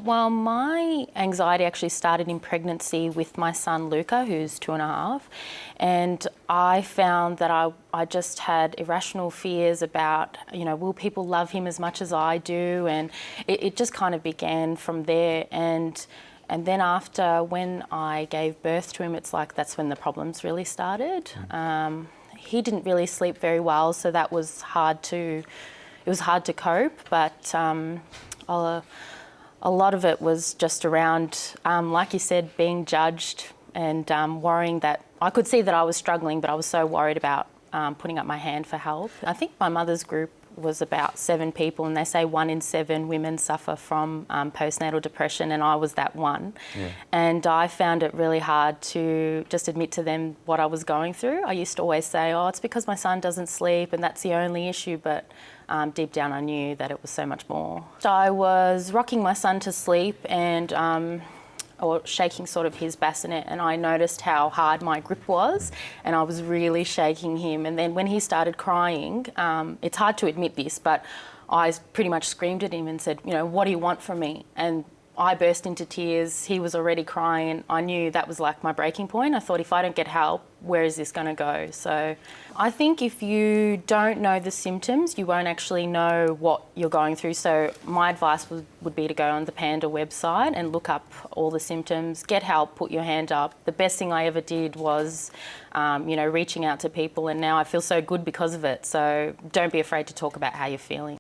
Well, my anxiety actually started in pregnancy with my son Luca, who's 2.5, and I found that I just had irrational fears about, will people love him as much as I do? And it just kind of began from there. And then after, when I gave birth to him, it's like that's when the problems really started. He didn't really sleep very well, so that was hard to cope, but a lot of it was just around, like you said, being judged and worrying that I could see that I was struggling, but I was so worried about putting up my hand for help. I think my mother's group was about 7 people, and they say 1 in 7 women suffer from postnatal depression, and I was that one. Yeah. And I found it really hard to just admit to them what I was going through. I used to always say, oh, it's because my son doesn't sleep and that's the only issue, but deep down I knew that it was so much more. So I was rocking my son to sleep and or shaking sort of his bassinet, and I noticed how hard my grip was, and I was really shaking him. And then when he started crying, it's hard to admit this, but I pretty much screamed at him and said, what do you want from me? And I burst into tears. He was already crying. I knew that was like my breaking point. I thought, if I don't get help, where is this going to go? So I think if you don't know the symptoms, you won't actually know what you're going through. So my advice would be to go on the Panda website and look up all the symptoms, get help, put your hand up. The best thing I ever did was, reaching out to people, and now I feel so good because of it. So don't be afraid to talk about how you're feeling.